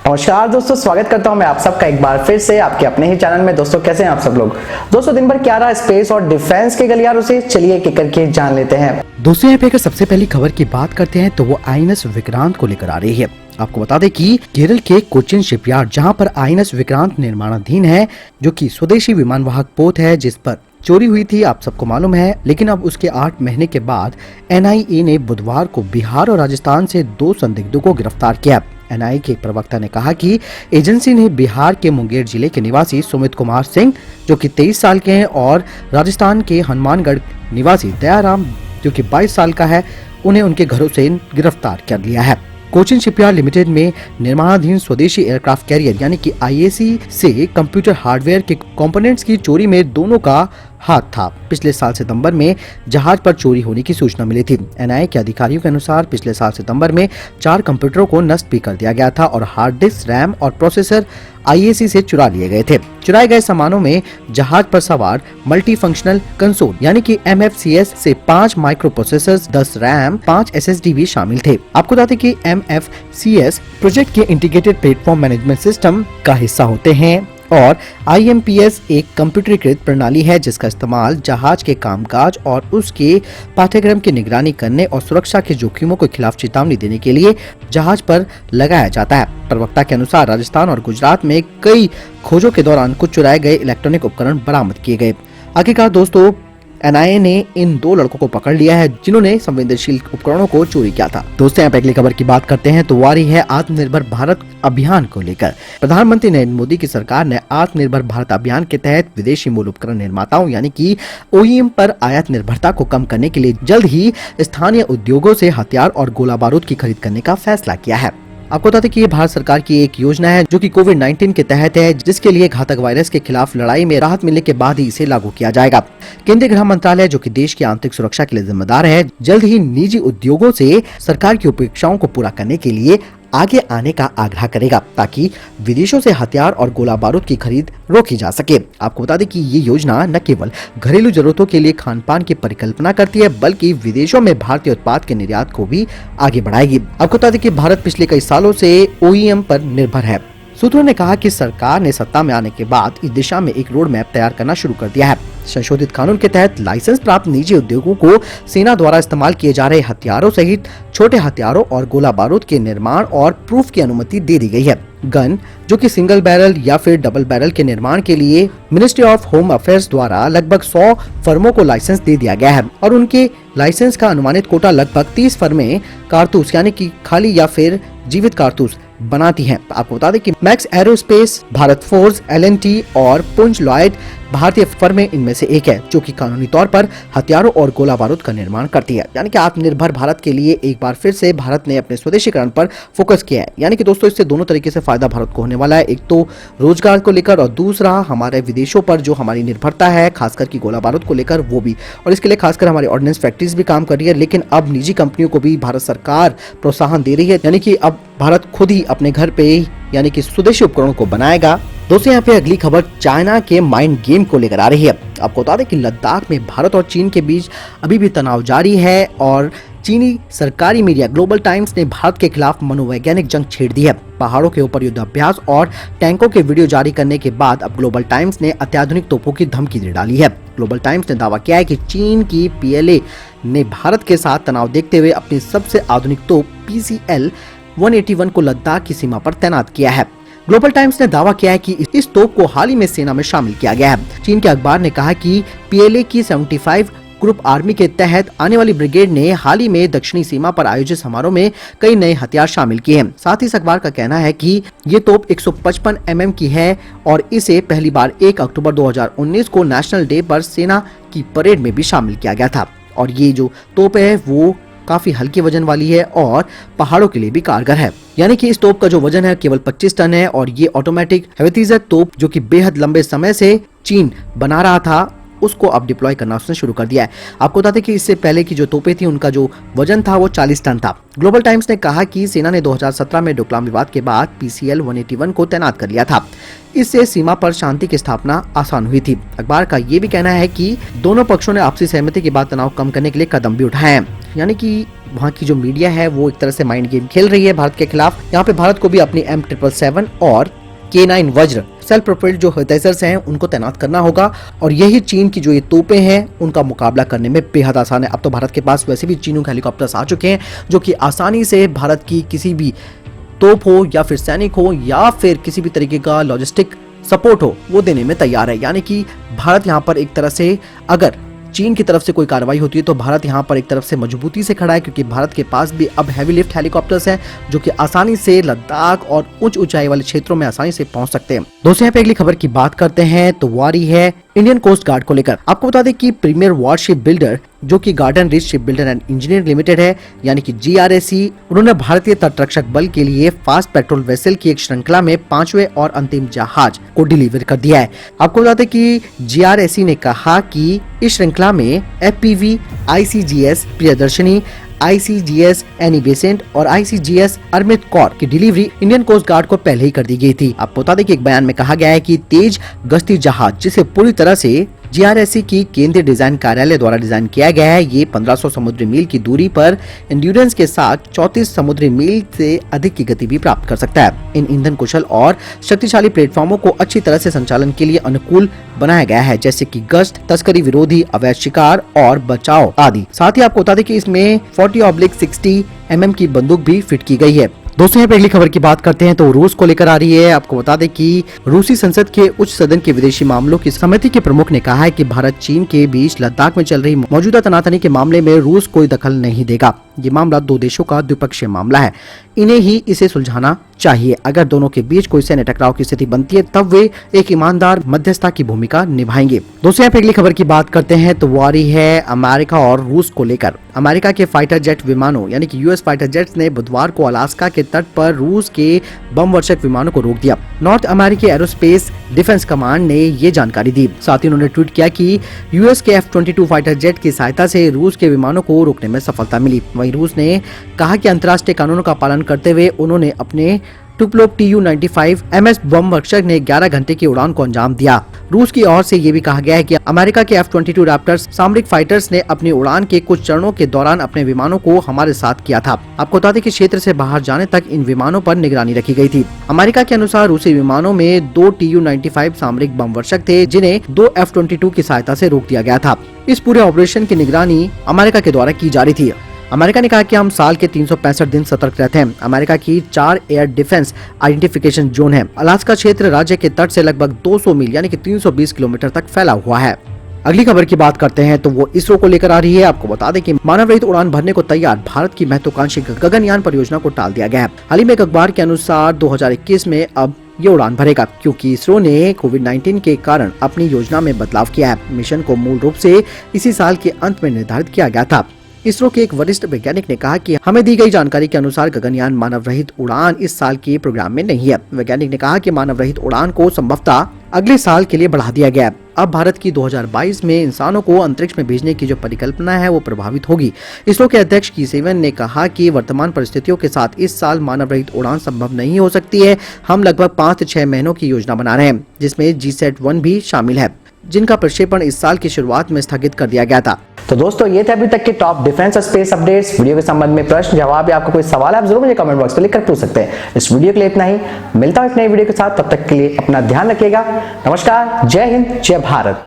नमस्कार दोस्तों, स्वागत करता हूं मैं आप सबका एक बार फिर से आपके अपने ही चैनल में। दोस्तों कैसे हैं आप सब लोग। दोस्तों दिन भर क्या रहा स्पेस और डिफेंस के गलियारों से, चलिए एक एक करके जान लेते हैं। दोस्तों यहाँ पे अगर सबसे पहली खबर की बात करते हैं तो वो आईएनएस विक्रांत को लेकर आ रही है। आपको बता दें कि केरल के कोचिन शिपयार्ड जहां पर आईएनएस विक्रांत निर्माणाधीन है, जो कि स्वदेशी विमान वाहक पोत है जिस पर चोरी हुई थी, आप सबको मालूम है। लेकिन अब उसके 8 महीने के बाद एनआईए ने बुधवार को बिहार और राजस्थान से 2 संदिग्धों को गिरफ्तार किया। एनआईए के एक प्रवक्ता ने कहा कि एजेंसी ने बिहार के मुंगेर जिले के निवासी सुमित कुमार सिंह, जो कि 23 साल के हैं, और राजस्थान के हनुमानगढ़ निवासी दयाराम, जो कि 22 साल का है, उन्हें उनके घरों से गिरफ्तार कर लिया है। कोचिन शिपयार्ड लिमिटेड में निर्माणाधीन स्वदेशी एयरक्राफ्ट कैरियर यानी कि आईएसी से कंप्यूटर हार्डवेयर के कंपोनेंट्स की चोरी में दोनों का हाथ था। पिछले साल सितंबर में जहाज पर चोरी होने की सूचना मिली थी। एनआईए के अधिकारियों के अनुसार पिछले साल सितंबर में 4 कंप्यूटरों को नष्ट भी कर दिया गया था और हार्ड डिस्क, रैम और प्रोसेसर आईएसी से चुरा लिए गए थे। चुराए गए सामानों में जहाज पर सवार मल्टी फंक्शनल कंसोल यानी कि MFCS से 5 माइक्रो प्रोसेसर्स, 10 रैम, 5 SSD भी शामिल थे। आपको बता दें कि MFCS प्रोजेक्ट के इंटीग्रेटेड प्लेटफॉर्म मैनेजमेंट सिस्टम का हिस्सा होते हैं और IMPS एक कंप्यूटरीकृत प्रणाली है जिसका इस्तेमाल जहाज के कामकाज और उसके पाठ्यक्रम की निगरानी करने और सुरक्षा के जोखिमों के खिलाफ चेतावनी देने के लिए जहाज पर लगाया जाता है। प्रवक्ता के अनुसार राजस्थान और गुजरात में कई खोजों के दौरान कुछ चुराए गए इलेक्ट्रॉनिक उपकरण बरामद किए गए। आखिरकार दोस्तों एनआईए ने इन 2 लड़कों को पकड़ लिया है जिन्होंने संवेदनशील उपकरणों को चोरी किया था। दोस्तों यहाँ पे अगली खबर की बात करते हैं तो वो आ रही है आत्मनिर्भर भारत अभियान को लेकर। प्रधानमंत्री नरेंद्र मोदी की सरकार ने आत्मनिर्भर भारत अभियान के तहत विदेशी मूल उपकरण निर्माताओं यानी कि OEM पर आयात निर्भरता को कम करने के लिए जल्द ही स्थानीय उद्योगों से हथियार और गोला बारूद की खरीद करने का फैसला किया है। आपको बता दें कि ये भारत सरकार की एक योजना है जो कि कोविड-19 के तहत है, जिसके लिए घातक वायरस के खिलाफ लड़ाई में राहत मिलने के बाद ही इसे लागू किया जाएगा। केंद्रीय गृह मंत्रालय, जो कि देश की आंतरिक सुरक्षा के लिए जिम्मेदार है, जल्द ही निजी उद्योगों से सरकार की अपेक्षाओं को पूरा करने के लिए आगे आने का आग्रह करेगा ताकि विदेशों से हथियार और गोला बारूद की खरीद रोकी जा सके। आपको बता दें कि ये योजना न केवल घरेलू जरूरतों के लिए खान पान की परिकल्पना करती है बल्कि विदेशों में भारतीय उत्पाद के निर्यात को भी आगे बढ़ाएगी। आपको बता दें कि भारत पिछले कई सालों से OEM पर निर्भर है। सूत्रों ने कहा कि सरकार ने सत्ता में आने के बाद इस दिशा में एक रोड मैप तैयार करना शुरू कर दिया है। संशोधित कानून के तहत लाइसेंस प्राप्त निजी उद्योगों को सेना द्वारा इस्तेमाल किए जा रहे हथियारों सहित छोटे हथियारों और गोला बारूद के निर्माण और प्रूफ की अनुमति दे दी गई है। गन, जो कि सिंगल बैरल या फिर डबल बैरल के निर्माण के लिए मिनिस्ट्री ऑफ होम अफेयर्स द्वारा लगभग 100 फर्मों को लाइसेंस दे दिया गया है और उनके लाइसेंस का अनुमानित कोटा लगभग 30 फर्में कारतूस यानी कि खाली या फिर जीवित कारतूस बनाती हैं। आपको बता दें कि max aerospace, Bharat force, LNT और पुंज लॉयड भारतीय फर्में इनमें से एक है जो कि कानूनी तौर पर हथियारों और गोला बारूद का निर्माण करती है। यानी कि आत्मनिर्भर भारत के लिए एक बार फिर से भारत ने अपने स्वदेशीकरण पर फोकस किया है। यानी कि दोस्तों इससे दोनों तरीके से फायदा भारत को होने वाला है, एक तो रोजगार को लेकर और दूसरा हमारे विदेशों पर जो हमारी निर्भरता है खासकर की गोला बारूद को लेकर वो भी, और इसके लिए खासकर हमारी ऑर्डिनेंस फैक्ट्रीज भी काम कर रही है। लेकिन अब निजी कंपनियों को भी भारत सरकार प्रोत्साहन दे रही है, यानी कि अब भारत खुद ही अपने घर पे यानी कि स्वदेशी उपकरणों को बनाएगा। दोस्तों यहाँ पे अगली खबर चाइना के माइंड गेम को लेकर आ रही है। आपको बता दें कि लद्दाख में भारत और चीन के बीच अभी भी तनाव जारी है और चीनी सरकारी मीडिया ग्लोबल टाइम्स ने भारत के खिलाफ मनोवैज्ञानिक जंग छेड़ दी है। पहाड़ों के ऊपर युद्धाभ्यास और टैंकों के वीडियो जारी करने के बाद अब ग्लोबल टाइम्स ने अत्याधुनिक तोपों की धमकी दे डाली है। ग्लोबल टाइम्स ने दावा किया है कि चीन की PLA ने भारत के साथ तनाव देखते हुए अपनी सबसे आधुनिक तोप PCL 181 को लद्दाख की सीमा पर तैनात किया है। ग्लोबल टाइम्स ने दावा किया है कि इस तोप को हाल ही में सेना में शामिल किया गया है। चीन के अखबार ने कहा कि PLA की 75 ग्रुप आर्मी के तहत आने वाली ब्रिगेड ने हाल ही में दक्षिणी सीमा पर आयोजित समारोह में कई नए हथियार शामिल किए हैं। साथ ही इस अखबार का कहना है कि ये तोप 155 mm की है और इसे पहली बार 1 अक्टूबर 2019 को नेशनल डे पर सेना की परेड में भी शामिल किया गया था। और ये जो तोप है वो काफी हल्के वजन वाली है और पहाड़ों के लिए भी कारगर है। यानी कि इस तोप का जो वजन है केवल 25 टन है और ये ऑटोमेटिक हेवेतिजर तोप जो कि बेहद लंबे समय से चीन बना रहा था उसको अब डिप्लॉय करना उसने शुरू कर दिया है। आपको बता दें कि इससे पहले की जो तोपें थी उनका जो वजन था वो 40 टन था। ग्लोबल टाइम्स ने कहा कि सेना ने 2017 में डोकलाम विवाद के बाद PCL 181 को तैनात कर लिया था। इससे सीमा पर शांति की स्थापना आसान हुई थी। अखबार का ये भी कहना है कि दोनों पक्षों ने आपसी सहमति के बाद तनाव कम करने के लिए कदम भी उठाए हैं। यानी कि वहाँ की जो मीडिया है वो एक तरह से माइंड गेम खेल रही है भारत के खिलाफ। यहाँ पे भारत को भी अपनी M777 और K9 वज्र सेल्फ प्रोपेल्ड जो हथियार हैं उनको तैनात करना होगा और यही चीन की जो ये तोपें हैं उनका मुकाबला करने में बेहद आसान है। अब तो भारत के पास वैसे भी चीनू हेलीकॉप्टर्स आ चुके हैं जो कि आसानी से भारत की किसी भी तोप हो या फिर सैनिक हो या फिर किसी भी तरीके का लॉजिस्टिक सपोर्ट हो वो देने में तैयार है। यानी कि भारत यहाँ पर एक तरह से अगर चीन की तरफ से कोई कार्रवाई होती है तो भारत यहाँ पर एक तरफ से मजबूती से खड़ा है, क्योंकि भारत के पास भी अब हैवी लिफ्ट हेलीकॉप्टर्स हैं जो कि आसानी से लद्दाख और उच्च ऊंचाई वाले क्षेत्रों में आसानी से पहुंच सकते हैं। दोस्तों यहाँ पे अगली खबर की बात करते हैं तो वो आ रही है इंडियन कोस्ट गार्ड को लेकर। आपको बता दें कि प्रीमियर वॉरशिप बिल्डर जो कि garden rich ship builder and engineer limited है यानी कि GRSE, उन्होंने भारतीय तटरक्षक बल के लिए फास्ट पेट्रोल वेसल की एक श्रृंखला में 5वें और अंतिम जहाज को डिलीवर कर दिया है। आपको बता दें कि GRSE ने कहा कि इस श्रृंखला में FPV, ICGS Priyadarshini, ICGS Annie Besant और ICGS अरमित कौर की डिलीवरी इंडियन कोस्ट गार्ड को पहले ही कर दी गई थी। आपको बता दें कि एक बयान में कहा गया है कि तेज गश्ती जहाज जिसे पूरी तरह से GRSE की केंद्रीय डिजाइन कार्यालय द्वारा डिजाइन किया गया है, ये 1500 समुद्री मील की दूरी पर एंड्योरेंस के साथ 34 समुद्री मील से अधिक की गति भी प्राप्त कर सकता है। इन ईंधन कुशल और शक्तिशाली प्लेटफॉर्मों को अच्छी तरह से संचालन के लिए अनुकूल बनाया गया है, जैसे कि गश्त, तस्करी विरोधी, अवैध शिकार और बचाव आदि। साथ ही आपको बता दें कि इसमें 40/60 mm की बंदूक भी फिट की गई है। दोस्तों यहाँ पे अगली खबर की बात करते हैं तो रूस को लेकर आ रही है। आपको बता दें कि रूसी संसद के उच्च सदन के विदेशी मामलों की समिति के प्रमुख ने कहा है कि भारत चीन के बीच लद्दाख में चल रही मौजूदा तनातनी के मामले में रूस कोई दखल नहीं देगा। ये मामला दो देशों का द्विपक्षीय मामला है, इन्हें ही इसे सुलझाना चाहिए। अगर दोनों के बीच कोई सैन्य टकराव की स्थिति बनती है तब वे एक ईमानदार मध्यस्थता की भूमिका निभाएंगे। दोस्तों यहाँ पे अगली खबर की बात करते हैं तो वो आ रही है अमेरिका और रूस को लेकर। अमेरिका के फाइटर जेट विमानों यानी कि US फाइटर जेट्स ने बुधवार को अलास्का के तट पर रूस के बम वर्षक विमानों को रोक दिया। नॉर्थ अमेरिकी एरोस्पेस डिफेंस कमांड ने ये जानकारी दी। साथ ही उन्होंने ट्वीट किया कि US के F-22 फाइटर जेट की सहायता से रूस के विमानों को रोकने में सफलता मिली। वहीं रूस ने कहा कि अंतर्राष्ट्रीय कानूनों का पालन करते हुए उन्होंने अपने टुपलोव Tu-95 MS बम वर्षक ने 11 घंटे की उड़ान को अंजाम दिया। रूस की ओर से ये भी कहा गया है कि अमेरिका के F-22 रैप्टर्स सामरिक फाइटर्स ने अपनी उड़ान के कुछ चरणों के दौरान अपने विमानों को हमारे साथ किया था। आपको बता दें कि क्षेत्र से बाहर जाने तक इन विमानों पर निगरानी रखी गई थी। अमेरिका के अनुसार रूसी विमानों में 2 Tu-95 सामरिक बम वर्षक थे जिन्हें 2 F-22 की सहायता से रोक दिया गया था। इस पूरे ऑपरेशन की निगरानी अमेरिका के द्वारा की जा रही थी। अमेरिका ने कहा कि हम साल के 365 दिन सतर्क रहते हैं। अमेरिका की 4 एयर डिफेंस आइडेंटिफिकेशन जोन है। अलास्का क्षेत्र राज्य के तट से लगभग 200 मील यानी कि 320 किलोमीटर तक फैला हुआ है। अगली खबर की बात करते हैं तो वो इसरो को लेकर आ रही है। आपको बता दें कि मानव रहित उड़ान भरने को तैयार भारत की महत्वाकांक्षी गगनयान परियोजना को टाल दिया गया है। हाल ही में एक अखबार के अनुसार 2021 में अब ये उड़ान भरेगा, क्योंकि इसरो ने कोविड-19 के कारण अपनी योजना में बदलाव किया है। मिशन को मूल रूप से इसी साल के अंत में निर्धारित किया गया था। इसरो के एक वरिष्ठ वैज्ञानिक ने कहा कि हमें दी गई जानकारी के अनुसार गगनयान मानव रहित उड़ान इस साल के प्रोग्राम में नहीं है। वैज्ञानिक ने कहा कि मानव रहित उड़ान को संभवतः अगले साल के लिए बढ़ा दिया गया है। अब भारत की 2022 में इंसानों को अंतरिक्ष में भेजने की जो परिकल्पना है वो प्रभावित होगी। इसरो के अध्यक्ष के ने कहा कि वर्तमान परिस्थितियों के साथ इस साल मानव रहित उड़ान संभव नहीं हो सकती है। हम लगभग 5 से 6 महीनों की योजना बना रहे हैं, जिसमें GSAT-1 भी शामिल है, जिनका प्रक्षेपण इस साल की शुरुआत में स्थगित कर दिया गया था। तो दोस्तों ये थे अभी तक के टॉप डिफेंस और स्पेस अपडेट्स। वीडियो के संबंध में प्रश्न जवाब या आपको कोई सवाल है आप जरूर मुझे कमेंट बॉक्स में लिखकर पूछ सकते हैं। इस वीडियो के लिए इतना ही, मिलता हूं एक नई वीडियो के साथ, तब तक के लिए अपना ध्यान रखिएगा। नमस्कार, जय हिंद, जय भारत।